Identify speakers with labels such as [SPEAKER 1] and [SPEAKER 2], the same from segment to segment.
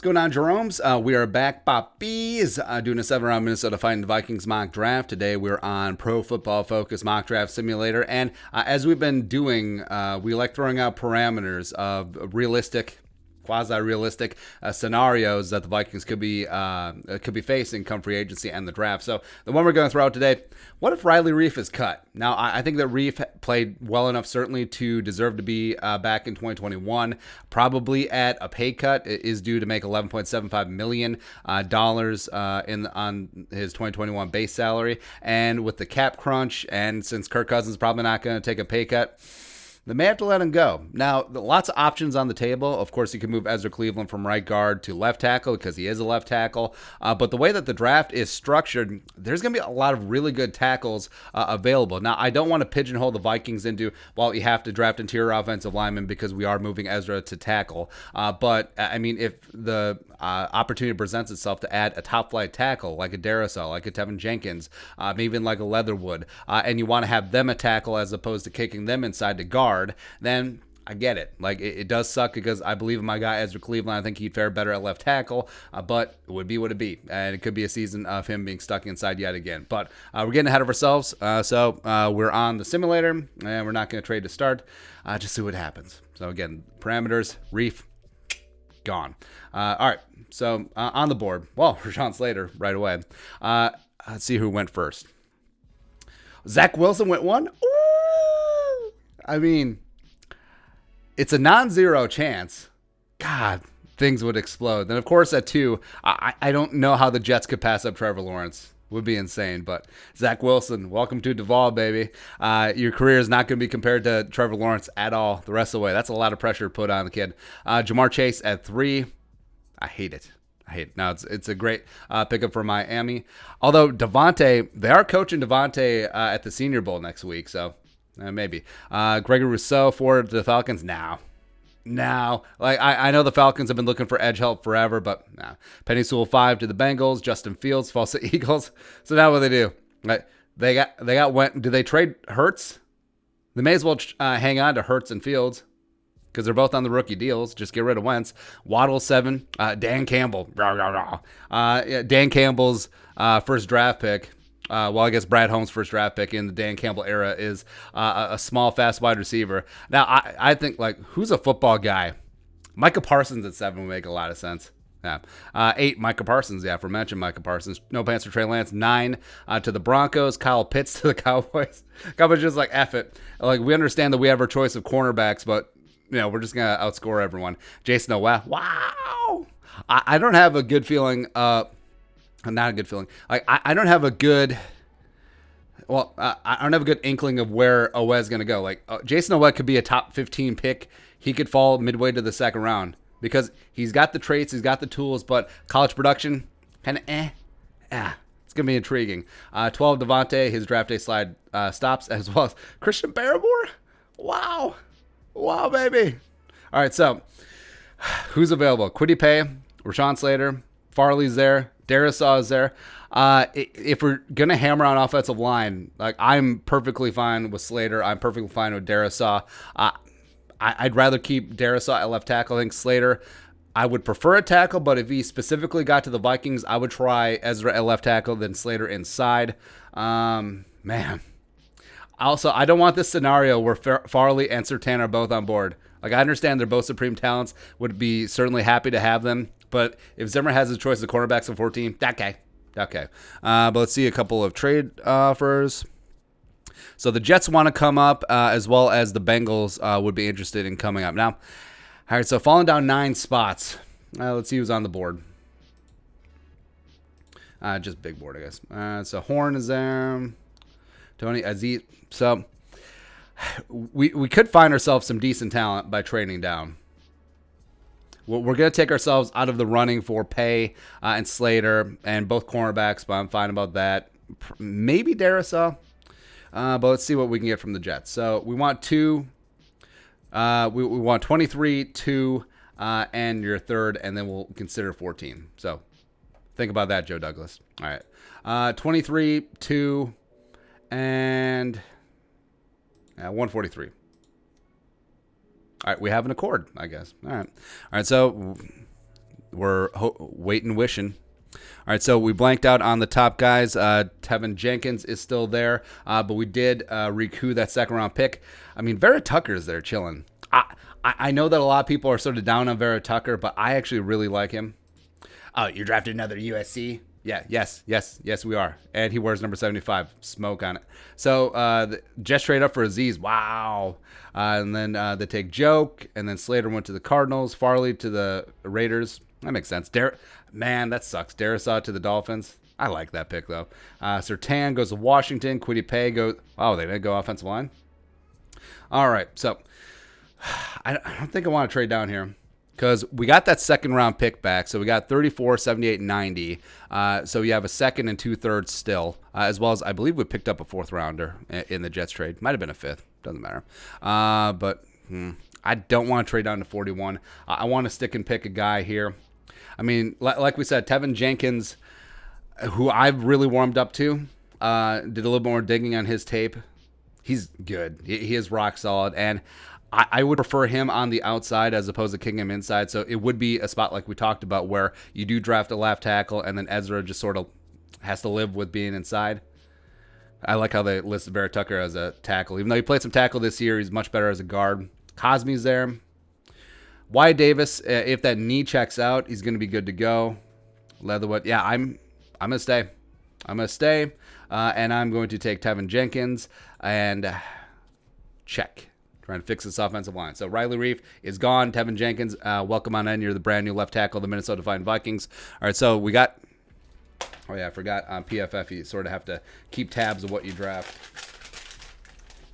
[SPEAKER 1] What's going on, Jerome's? We are back, Poppies, doing a 7-round Minnesota Vikings Mock Draft. Today we're on Pro Football Focus Mock Draft Simulator. And as we've been doing, we like throwing out parameters of realistic, quasi-realistic scenarios that the Vikings could be facing come free agency and the draft. So the one we're going to throw out today, what if Riley Reiff is cut? Now, I think that Reiff played well enough, certainly, to deserve to be back in 2021. Probably at a pay cut. It is due to make $11.75 million on his 2021 base salary. And with the cap crunch, and since Kirk Cousins is probably not going to take a pay cut, they may have to let him go. Now, lots of options on the table. Of course, you can move Ezra Cleveland from right guard to left tackle because he is a left tackle. But the way that the draft is structured, there's going to be a lot of really good tackles available. Now, I don't want to pigeonhole the Vikings into, well, you have to draft interior offensive linemen because we are moving Ezra to tackle. But, I mean, if the opportunity presents itself to add a top-flight tackle like a Darrisaw, like a Teven Jenkins, maybe even like a Leatherwood, and you want to have them a tackle as opposed to kicking them inside to guard, then I get it. Like, it does suck because I believe in my guy Ezra Cleveland. I think he'd fare better at left tackle, but it would be what it be. And it could be a season of him being stuck inside yet again. But we're getting ahead of ourselves. So we're on the simulator, and we're not going to trade to start. Just see what happens. So again, parameters, Reiff, gone. All right. So on the board, well, Rashawn Slater right away. Let's see who went first. Zach Wilson went one. Ooh! I mean, it's a non-zero chance. God, things would explode. Then, of course, at 2, I don't know how the Jets could pass up Trevor Lawrence. Would be insane. But Zach Wilson, welcome to Duval, baby. Your career is not going to be compared to Trevor Lawrence at all the rest of the way. That's a lot of pressure put on the kid. Jamar Chase at 3. I hate it. Now, it's a great pickup for Miami. Although Devontae, they are coaching Devontae at the Senior Bowl next week, so maybe. Gregory Rousseau for the Falcons? Now. Like, I know the Falcons have been looking for edge help forever, but nah. Penny Sewell 5 to the Bengals. Justin Fields falls to Eagles. So now what do they do? Like, they got went. Do they trade Hurts? They may as well hang on to Hurts and Fields, because they're both on the rookie deals. Just get rid of Wentz. Waddle 7. Dan Campbell. Dan Campbell's first draft pick. Well, I guess Brad Holmes' first draft pick in the Dan Campbell era is a small, fast wide receiver. Now, I think, like, who's a football guy? Micah Parsons at 7 would make a lot of sense. Yeah. 8, Micah Parsons. Yeah, aforementioned Micah Parsons. No pants for Trey Lance. 9 to the Broncos. Kyle Pitts to the Cowboys. Cowboys just like, F it. Like, we understand that we have our choice of cornerbacks, but we're just going to outscore everyone. Jason Noah. Wow. I don't have a good feeling. Not a good feeling. Like, I don't have a good. Well, I don't have a good inkling of where Owe is going to go. Like, Jason Owe could be a top 15 pick. He could fall midway to the second round because he's got the traits, he's got the tools, but college production, kind of It's going to be intriguing. 12, Devontae, his draft day slide stops, as well as Christian Barrymore. Wow, baby. All right, so who's available? Kwity Paye, Rashawn Slater, Farley's there. Darrisaw is there. If we're going to hammer on offensive line, like, I'm perfectly fine with Slater. I'm perfectly fine with Darrisaw. I'd rather keep Darrisaw at left tackle. I think Slater, I would prefer a tackle, but if he specifically got to the Vikings, I would try Ezra at left tackle, then Slater inside. Man. Also, I don't want this scenario where Farley and Surtain are both on board. Like, I understand they're both supreme talents. Would be certainly happy to have them. But if Zimmer has his choice of cornerbacks in 14, okay. But let's see a couple of trade offers. So the Jets want to come up, as well as the Bengals would be interested in coming up. Now, all right, so falling down 9 spots. Let's see who's on the board. Just big board, I guess. So Horn is there. Tony Aziz. So we could find ourselves some decent talent by trading down. We're going to take ourselves out of the running for Paye and Slater and both cornerbacks, but I'm fine about that. Maybe Darrisaw, but let's see what we can get from the Jets. So we want 2. We want 23, 2, and your third, and then we'll consider 14. So think about that, Joe Douglas. All right. 23, 2, and 143. All right, we have an accord, I guess. All right, so we're waiting, wishing. All right, so we blanked out on the top guys. Teven Jenkins is still there, but we did recoup that second-round pick. I mean, Vera Tucker's there chilling. I know that a lot of people are sort of down on Vera Tucker, but I actually really like him. Oh, you drafted another USC? Yeah, yes, we are. And he wears number 75. Smoke on it. So just trade up for Aziz. Wow. And then they take Joke, and then Slater went to the Cardinals, Farley to the Raiders. That makes sense. Man, that sucks. Darisaw to the Dolphins. I like that pick, though. Surtain goes to Washington. Kwity Paye goes... Oh, they didn't go offensive line? All right, so I don't think I want to trade down here because we got that second-round pick back. So we got 34, 78, 90. So you have a second and two-thirds still, as well as I believe we picked up a fourth-rounder in the Jets trade. Might have been a fifth. Doesn't matter. But I don't want to trade down to 41. I want to stick and pick a guy here. I mean, like we said, Teven Jenkins, who I've really warmed up to, did a little more digging on his tape. He's good. He is rock solid, and I would prefer him on the outside as opposed to kicking him inside. So it would be a spot like we talked about where you do draft a left tackle, and then Ezra just sort of has to live with being inside. I like how they listed Vera Tucker as a tackle. Even though he played some tackle this year, he's much better as a guard. Cosme's there. Wyatt Davis, if that knee checks out, he's going to be good to go. Leatherwood, yeah, I'm going to stay. I'm going to stay, and I'm going to take Teven Jenkins and check. Trying to fix this offensive line. So Riley Reiff is gone. Teven Jenkins, welcome on in. You're the brand new left tackle of the Minnesota Vikings. All right, so we got... Oh, yeah, I forgot on PFF, you sort of have to keep tabs of what you draft.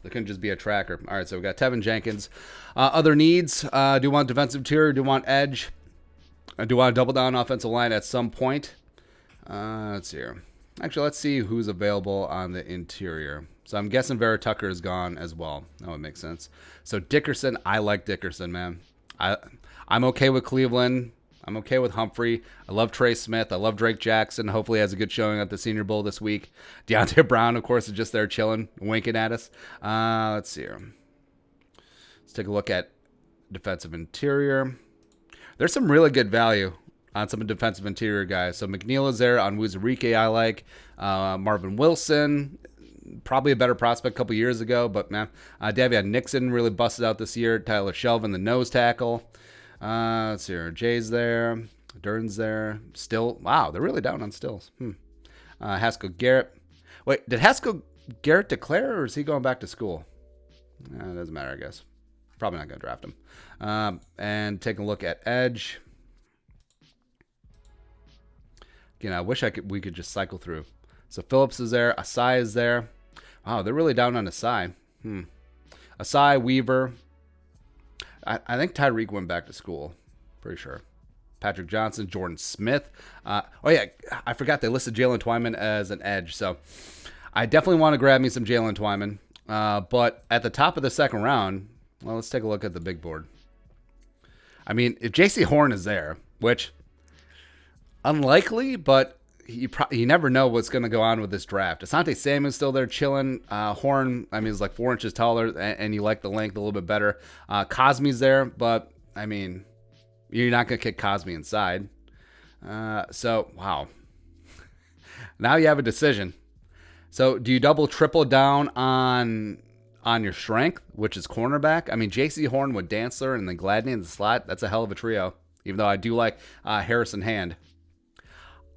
[SPEAKER 1] It couldn't just be a tracker. All right, so we got Teven Jenkins. Other needs, do you want defensive interior? Do you want edge? Do you want to double down offensive line at some point? Let's see here. Actually, let's see who's available on the interior. So I'm guessing Vera Tucker is gone as well. That would make sense. So Dickerson, I like Dickerson, man. I'm okay with Cleveland. I'm okay with Humphrey. I love Trey Smith. I love Drake Jackson. Hopefully he has a good showing at the Senior Bowl this week. Deontay Brown, of course, is just there chilling, winking at us. Let's see here. Let's take a look at defensive interior. There's some really good value on some defensive interior guys. So McNeil is there. On Wuzurike, I like. Marvin Wilson, probably a better prospect a couple years ago. But, man, Davion Nixon really busted out this year. Tyler Shelvin, the nose tackle. Let's see here. Jay's there. Dern's there. Still. Wow, they're really down on Stills. Haskell Garrett. Wait, did Haskell Garrett declare, or is he going back to school? It doesn't matter, I guess. Probably not going to draft him. And take a look at edge. Again, I wish we could just cycle through. So Phillips is there. Asai is there. Wow, they're really down on Asai. Asai, Weaver. I think Tyreek went back to school. Pretty sure. Patrick Johnson, Jordan Smith. Oh, yeah, I forgot they listed Jalen Twyman as an edge. So I definitely want to grab me some Jalen Twyman. But at the top of the second round, well, let's take a look at the big board. I mean, if Jaycee Horn is there, which unlikely, but you never know what's going to go on with this draft. Asante Samuel's still there chilling. Horn, I mean, is like 4 inches taller, and you like the length a little bit better. Cosme's there, but, I mean, you're not going to kick Cosme inside. So, wow. Now you have a decision. So, do you double, triple down on your strength, which is cornerback? I mean, Jaycee Horn with Dantzler and then Gladney in the slot, that's a hell of a trio, even though I do like Harrison Hand.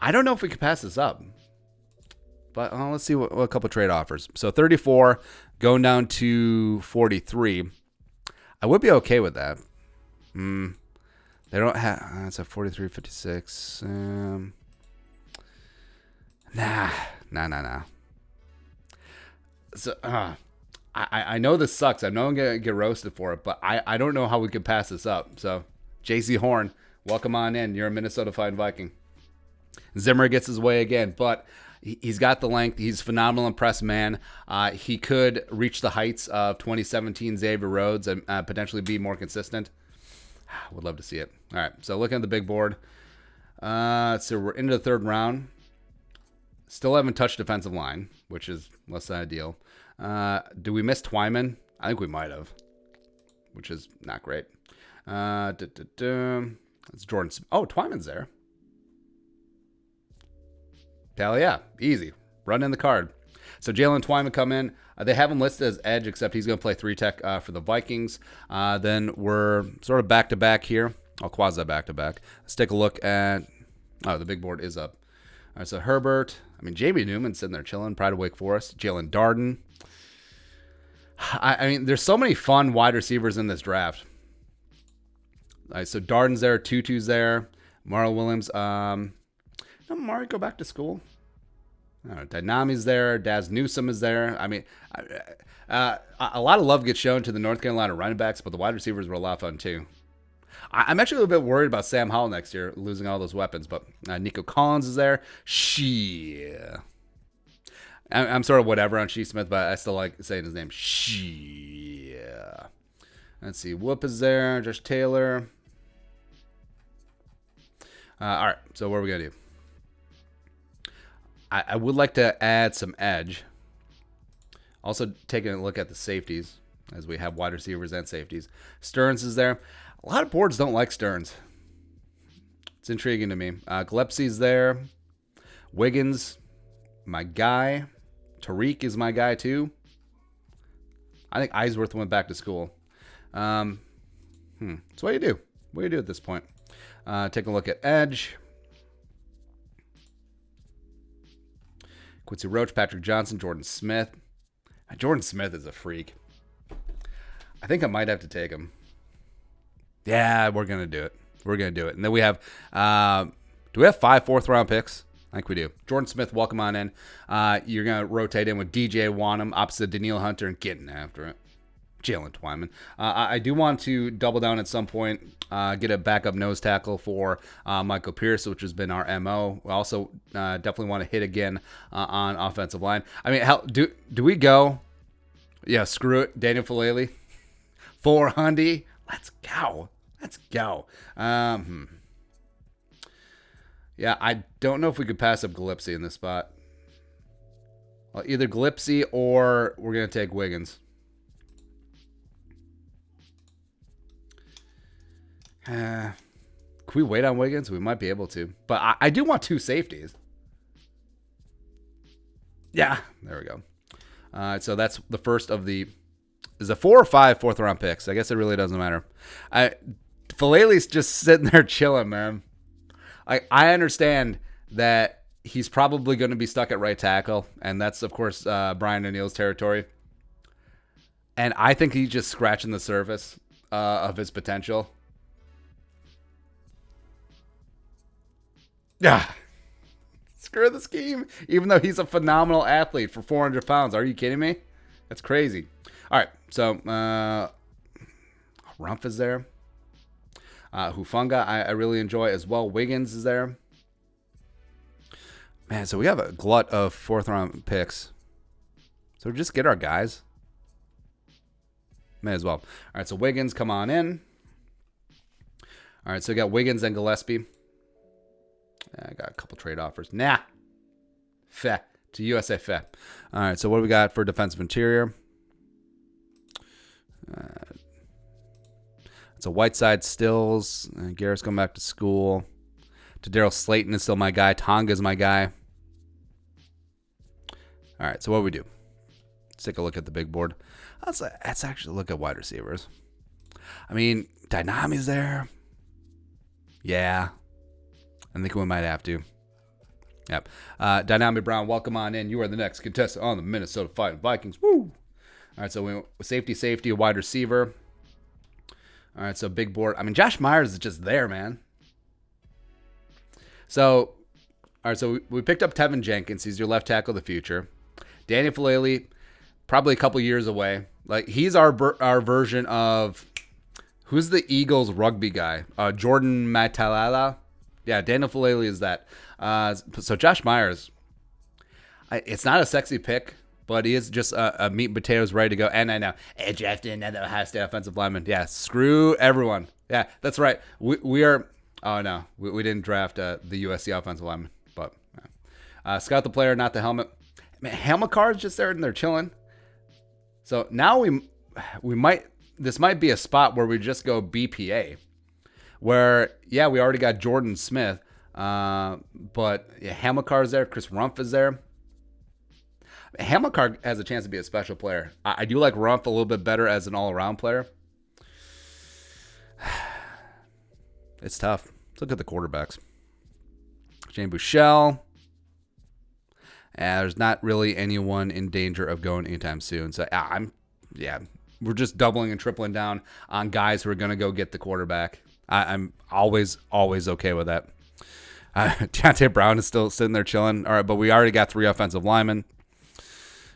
[SPEAKER 1] I don't know if we could pass this up, but let's see what a couple trade offers. So 34 going down to 43. I would be okay with that. They don't have, it's a 43, 56. Nah. So I know this sucks. I know I'm going to get roasted for it, but I don't know how we could pass this up. So Jaycee Horn, welcome on in. You're a Minnesota Viking. Zimmer gets his way again, but he's got the length. He's a phenomenal impressed man. He could reach the heights of 2017 Xavier Rhodes and potentially be more consistent. Would love to see it. All right, so looking at the big board. So we're into the third round. Still haven't touched defensive line, which is less than ideal. Do we miss Twyman? I think we might have, which is not great. It's Jordan. Oh, Twyman's there. Hell yeah. Easy. Run in the card. So Jalen Twyman come in. They have him listed as edge, except he's going to play 3-tech for the Vikings. Then we're sort of back-to-back here. Oh, quasi back-to-back. Let's take a look at... Oh, the big board is up. All right, so Herbert. I mean, Jamie Newman's sitting there chilling. Pride of Wake Forest. Jalen Darden. I mean, there's so many fun wide receivers in this draft. All right, so Darden's there. Tutu's there. Mario Williams. Did Mario go back to school? Dynami's there. Daz Newsome is there. I mean, a lot of love gets shown to the North Carolina running backs, but the wide receivers were a lot of fun too. I'm actually a little bit worried about Sam Howell next year, losing all those weapons, but Nico Collins is there. I'm sort of whatever on Shee Smith, but I still like saying his name. Let's see. Whoop is there. Josh Taylor. All right, so what are we going to do? I would like to add some edge. Also taking a look at the safeties, as we have wide receivers and safeties. Stearns is there. A lot of boards don't like Stearns. It's intriguing to me. Gillespie's there. Wiggins, my guy. Tariq is my guy too. I think Eisworth went back to school. So what do you do? What do you do at this point? Take a look at edge. Quincy Roach, Patrick Johnson, Jordan Smith. Jordan Smith is a freak. I think I might have to take him. Yeah, we're going to do it. We're going to do it. And then we have, do we have 5 fourth-round picks? I think we do. Jordan Smith, welcome on in. You're going to rotate in with DJ Wanham opposite Daniil Hunter and getting after it. Jalen Twyman. I do want to double down at some point, get a backup nose tackle for Michael Pierce, which has been our MO. We also definitely want to hit again on offensive line. I mean, hell, do we go? Yeah, screw it. Daniel Falele. 400. Let's go. Let's go. Yeah, I don't know if we could pass up Gillespie in this spot. Well, either Gillespie or we're going to take Wiggins. Can we wait on Wiggins? We might be able to. But I do want 2 safeties. Yeah, there we go. So that's the first of the... Is it 4 or 5 fourth-round picks? I guess it really doesn't matter. Falele's just sitting there chilling, man. I understand that he's probably going to be stuck at right tackle, and that's, of course, Brian O'Neill's territory. And I think he's just scratching the surface of his potential. Yeah. Screw the scheme. Even though he's a phenomenal athlete for 400 pounds. Are you kidding me? That's crazy. All right. So, Rumpf is there. Hufunga, I really enjoy as well. Wiggins is there. Man, so we have a glut of 4th-round picks. So just get our guys. May as well. All right, so Wiggins, come on in. All right, so we got Wiggins and Gillespie. I got a couple trade offers. Nah. Feh. To USA Feh. All right, so what do we got for defensive interior? It's a Whiteside Stills. Garrett's going back to school. Daryl Slayton is still my guy. Tonga's my guy. All right, so what do we do? Let's take a look at the big board. Let's actually look at wide receivers. I mean, Dynami's there. Yeah. I think we might have to. Yep. Dynamic Brown, welcome on in. You are the next contestant on the Minnesota Vikings. Woo! All right, so we safety, a wide receiver. All right, so big board. I mean, Josh Myers is just there, man. So, all right, so we picked up Teven Jenkins. He's your left tackle of the future. Daniel Falele, probably a couple years away. Like, he's our version of, who's the Eagles rugby guy? Jordan Matalala. Yeah, Daniel Falele is that. So Josh Myers, it's not a sexy pick, but he is just a meat and potatoes ready to go. And I know, I drafted another Ohio State offensive lineman. Yeah, screw everyone. Yeah, that's right. We are, oh no, we didn't draft the USC offensive lineman. But scout the player, not the helmet. Man, helmet card's just there and they're chilling. So now we might, this might be a spot where we just go BPA. where, yeah, we already got Jordan Smith, but yeah, Hamilcar's there. Chris Rumph is there. Hamilcar has a chance to be a special player. I do like Rumph a little bit better as an all-around player. It's tough. Let's look at the quarterbacks. Shane Buechele. There's not really anyone in danger of going anytime soon. So we're just doubling and tripling down on guys who are going to go get the quarterback. I'm always okay with that. Deontay Brown is still sitting there chilling. All right, but we already got 3 offensive linemen.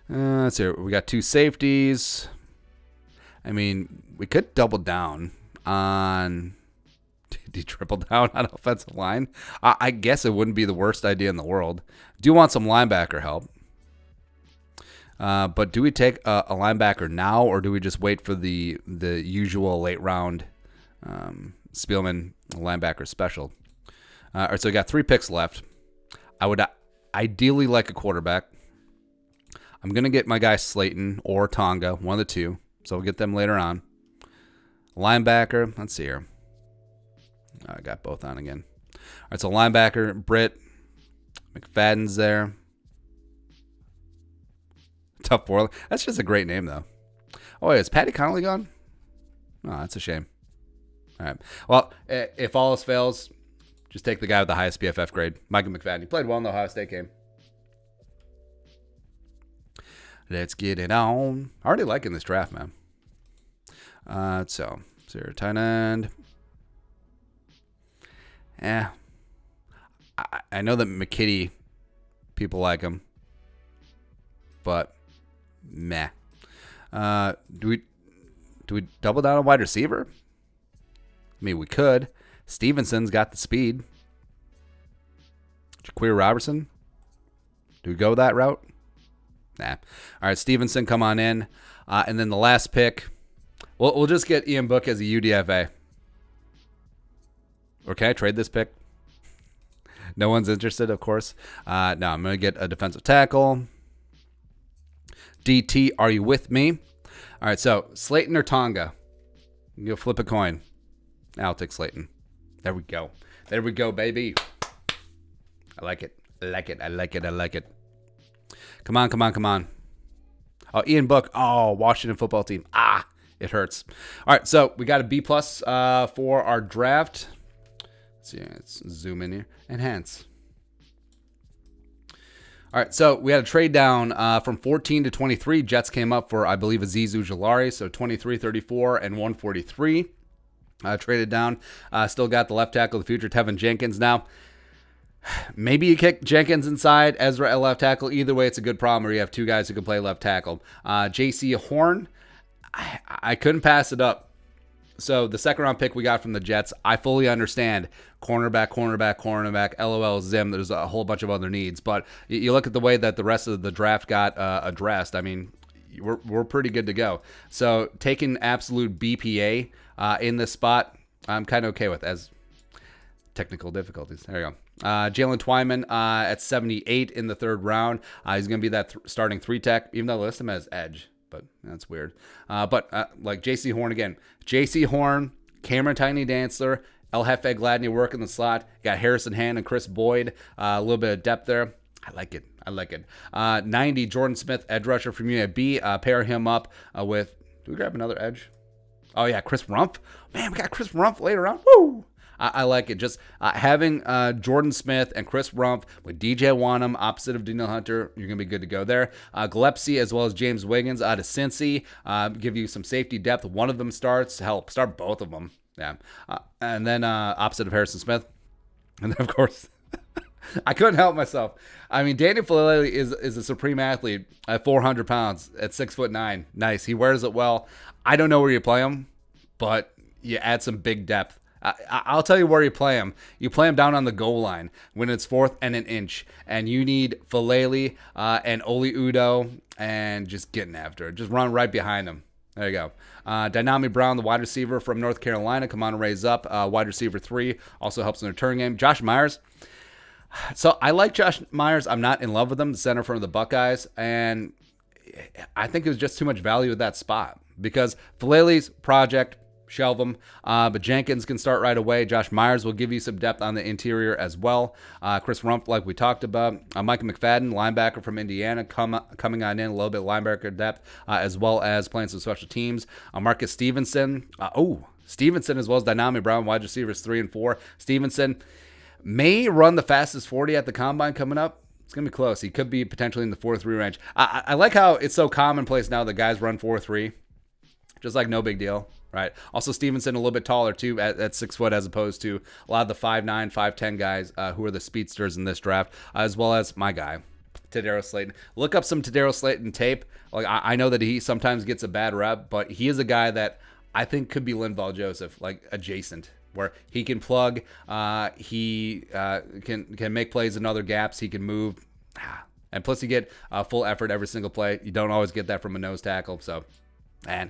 [SPEAKER 1] Let's see. We got 2 safeties. I mean, we could double down on... Do you triple down on offensive line? I guess it wouldn't be the worst idea in the world. Do want some linebacker help. But do we take a linebacker now, or do we just wait for the usual late round Spielman linebacker special? All right, so we got 3 picks left. I would ideally like a quarterback. I'm going to get my guy Slayton or Tonga, one of the two. So we'll get them later on. Linebacker, let's see here. I got both on again. All right, so linebacker, Britt. McFadden's there. Tough Borland. That's just a great name, though. Oh, wait, is Patty Connolly gone? Oh, that's a shame. All right. Well, if all else fails, just take the guy with the highest PFF grade, Micah McFadden. He played well in the Ohio State game. Let's get it on. Already liking this draft, man. So, Sarah tight end. Yeah. I know that McKitty, people like him, but meh. Do we double down on wide receiver? I mean, we could. Stevenson's got the speed. Jaquir Robertson. Do we go that route? Nah. All right, Stevenson, come on in. And then the last pick, we'll just get Ian Book as a UDFA. Or can I trade this pick? No one's interested, of course. No, I'm going to get a defensive tackle. DT, are you with me? All right, so Slayton or Tonga? You'll flip a coin. I'll take Slayton. There we go. There we go, baby. I like it. I like it. I like it. I like it. Come on, come on, come on. Oh, Ian Book. Oh, Washington football team. It hurts. All right, so we got a B+ for our draft. Let's see, let's zoom in here. Enhance. All right, so we had a trade down from 14 to 23. Jets came up for, I believe, Azeez Ujulari, so 23, 34, and 143. Traded down. Still got the left tackle of the future, Teven Jenkins. Now, maybe you kick Jenkins inside, Ezra at left tackle. Either way, it's a good problem where you have 2 guys who can play left tackle. Jaycee Horn, I couldn't pass it up. So the second round pick we got from the Jets, I fully understand cornerback, LOL, Zim. There's a whole bunch of other needs. But you look at the way that the rest of the draft got addressed. I mean, we're pretty good to go. So taking absolute BPA in this spot, I'm kind of okay with as technical difficulties. There you go. Jalen Twyman at 78 in the 3rd round. He's going to be that starting 3 tech, even though I list him as edge. But that's weird. But like Jaycee Horn again. Jaycee Horn, Cameron Tiny Dantzler, El Jefe Gladney work in the slot. You got Harrison Hand and Chris Boyd. A little bit of depth there. I like it. I like it. 90, Jordan Smith, edge rusher from UAB. Pair him up with, do we grab another edge? Oh, yeah, Chris Rumph. Man, we got Chris Rumph later on. Woo! I like it. Just having Jordan Smith and Chris Rumph with DJ Wanham opposite of Daniel Hunter, you're going to be good to go there. Gillespie as well as James Wiggins out of Cincy. Give you some safety depth. One of them starts. Help, start both of them. Yeah. And then opposite of Harrison Smith. And then, of course, I couldn't help myself. I mean, Daniel Falele is a supreme athlete at 400 pounds at 6'9". Nice. He wears it well. I don't know where you play him, but you add some big depth. I'll tell you where you play him. You play him down on the goal line when it's 4th and an inch, and you need Falele and Oli Udo and just getting after it. Just run right behind him. There you go. Dynami Brown, the wide receiver from North Carolina, come on and raise up. Wide receiver 3 also helps in the return game. Josh Myers. So I like Josh Myers. I'm not in love with him, the center from the Buckeyes, and I think it was just too much value at that spot because Falele's project. shelve him. But Jenkins can start right away. Josh Myers will give you some depth on the interior as well. Chris Rumpf, like we talked about. Micah McFadden, linebacker from Indiana, coming on in a little bit of linebacker depth, as well as playing some special teams. Marcus Stevenson. Stevenson as well as Dynamic Brown, wide receivers 3 and 4. Stevenson may run the fastest 40 at the combine coming up. It's going to be close. He could be potentially in the 4.3 range. I like how it's so commonplace now that guys run 4.3. Just like no big deal, right? Also, Stevenson a little bit taller, too, at 6 foot, as opposed to a lot of the 5'9", 5'10 guys who are the speedsters in this draft, as well as my guy, Tadaro Slayton. Look up some Tadaro Slayton tape. Like I know that he sometimes gets a bad rep, but he is a guy that I think could be Linval Joseph, like adjacent, where he can plug, he can make plays in other gaps, he can move, and plus you get full effort every single play. You don't always get that from a nose tackle, so. And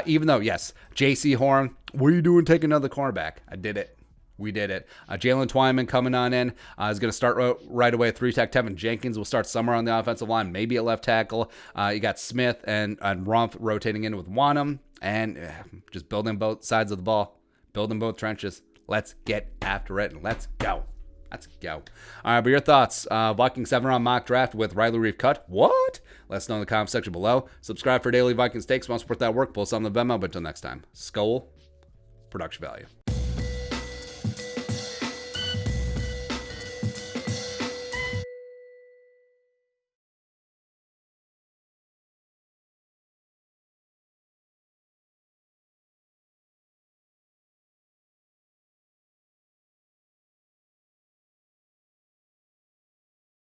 [SPEAKER 1] even though, yes, Jaycee Horn, what are you doing taking another cornerback? I did it. We did it. Jalen Twyman coming on in is going to start right away at 3-tech. Teven Jenkins will start somewhere on the offensive line, maybe at left tackle. You got Smith and Rumpf rotating in with Wanham, and just building both sides of the ball, building both trenches. Let's get after it, and let's go. Let's go. All right, but your thoughts. Vikings 7-round mock draft with Riley Reiff cut. What? Let us know in the comment section below. Subscribe for daily Vikings takes. Want to support that work? Post on the Venmo. But until next time, Skull Production Value.